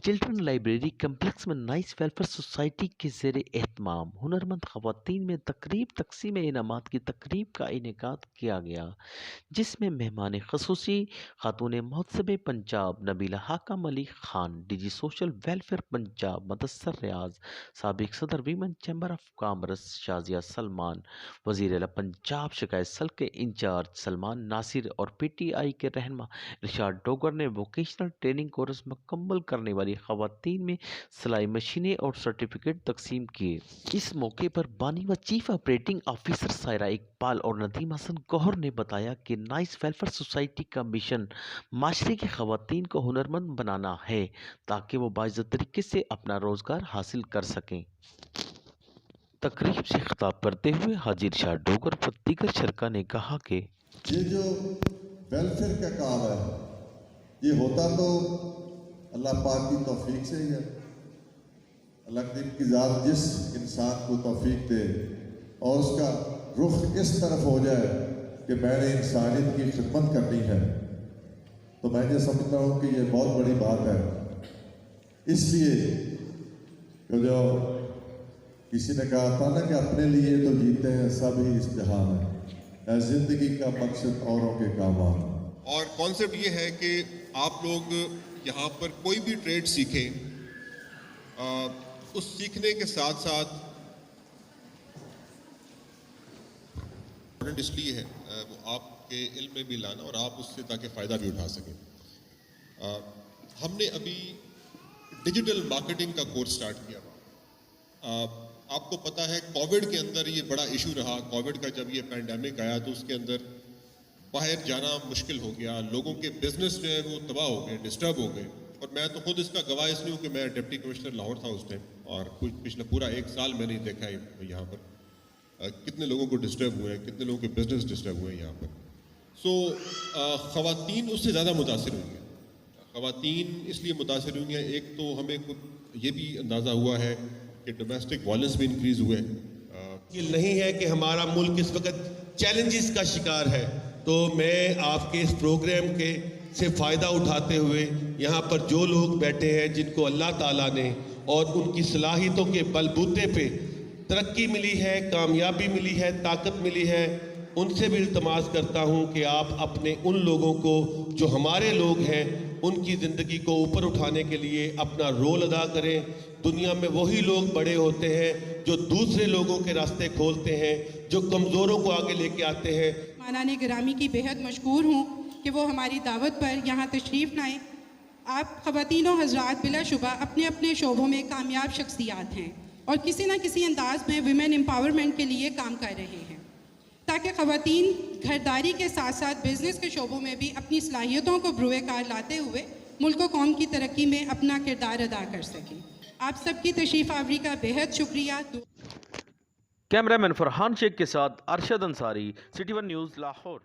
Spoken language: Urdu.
چلڈرن لائبریری کمپلیکس میں نائس ویلفیئر سوسائٹی کے زیر اہتمام ہنرمند خواتین میں تقسیم انعامات کی تقریب کا انعقاد کیا گیا، جس میں مہمان خصوصی خاتون مہذب Punjab Nabila Hakim Ali Khan, D G social welfare Punjab Mudassar Riaz, سابق صدر women chamber of commerce Shazia Salman, وزیر اعلیٰ پنجاب شکایت سیل کے انچارج سلمان ناصر اور پی ٹی آئی کے رہنما ارشاد ڈوگر نے ووکیشنل ٹریننگ کورس مکمل کرنے والی خواتین میں سلائی مشینیں اور سرٹیفکیٹ تقسیم کیے۔ اس موقع پر بانی و chief operating officer Saira Iqbal اور ندیم حسن گوہر نے بتایا کہ نائس ویلفیئر سوسائٹی کا مشن معاشرے کی خواتین کو ہنرمند بنانا ہے تاکہ وہ باعزت طریقے سے اپنا روزگار حاصل کر سکیں۔ تقریب سے خطاب کرتے ہوئے حاجی ارشاد ڈوگر و دیگر شرکاء نے کہا کہ یہ جو ویلفیئر کا کام ہے یہ ہوتا تو اللہ پاک کی توفیق سے ہی ہے۔ اللہ کی ذات جس انسان کو توفیق دے اور اس کا رخ اس طرف ہو جائے کہ میں نے انسانیت کی خدمت کرنی ہے، تو میں یہ سمجھتا ہوں کہ یہ بہت بڑی بات ہے۔ اس لیے کہ جو کسی نے کہا تھا نا کہ اپنے لیے تو جیتے ہیں سب ہی اس جہان میں، زندگی کا مقصد اوروں کے کام آنا۔ اور کانسیپٹ یہ ہے کہ آپ لوگ یہاں پر کوئی بھی ٹریڈ سیکھیں، اس سیکھنے کے ساتھ ساتھ اس لیے ہے وہ آپ کے علم میں بھی لانا اور آپ اس سے تاکہ فائدہ بھی اٹھا سکیں۔ ہم نے ابھی ڈیجیٹل مارکیٹنگ کا کورس سٹارٹ کیا ہوا۔ آپ کو پتہ ہے کووڈ کے اندر یہ بڑا ایشو رہا، کووڈ کا جب یہ پینڈیمک آیا تو اس کے اندر باہر جانا مشکل ہو گیا، لوگوں کے بزنس جو ہے وہ تباہ ہو گئے، ڈسٹرب ہو گئے۔ اور میں تو خود اس کا گواہ اس لیے ہوں کہ میں ڈپٹی کمشنر لاہور تھا اس ٹائم، اور پچھلا پورا 1 سال میں نے دیکھا ہے یہاں پر کتنے لوگوں کو ڈسٹرب ہوئے ہیں، کتنے لوگوں کے بزنس ڈسٹرب ہوئے ہیں یہاں پر۔ خواتین اس سے زیادہ متاثر ہوئی ہیں۔ خواتین اس لیے متاثر ہوئی ہیں، ایک تو ہمیں یہ بھی اندازہ ہوا ہے کہ ڈومیسٹک وائلنس بھی انکریز ہوئے۔ یہ نہیں ہے کہ ہمارا ملک اس وقت چیلنجز کا شکار ہے، تو میں آپ کے اس پروگرام کے سے فائدہ اٹھاتے ہوئے یہاں پر جو لوگ بیٹھے ہیں جن کو اللہ تعالیٰ نے اور ان کی صلاحیتوں کے بل بوتے پہ ترقی ملی ہے، کامیابی ملی ہے، طاقت ملی ہے، ان سے بھی التماس کرتا ہوں کہ آپ اپنے ان لوگوں کو جو ہمارے لوگ ہیں ان کی زندگی کو اوپر اٹھانے کے لیے اپنا رول ادا کریں۔ دنیا میں وہی لوگ بڑے ہوتے ہیں جو دوسرے لوگوں کے راستے کھولتے ہیں، جو کمزوروں کو آگے لے کے آتے ہیں۔ مہمانان گرامی کی بہت مشکور ہوں کہ وہ ہماری دعوت پر یہاں تشریف لائیں۔ آپ خواتین و حضرات بلا شبہ اپنے اپنے شعبوں میں کامیاب شخصیات ہیں اور کسی نہ کسی انداز میں ویمن امپاورمنٹ کے لیے کام کر رہے ہیں تاکہ خواتین گھرداری کے ساتھ ساتھ بزنس کے شعبوں میں بھی اپنی صلاحیتوں کو بروئے کار لاتے ہوئے ملک و قوم کی ترقی میں اپنا کردار ادا کر سکیں۔ آپ سب کی تشریف آوری کا بہت شکریہ۔ کیمرہ مین فرحان شیخ کے ساتھ Arshad Ansari, city one news Lahore.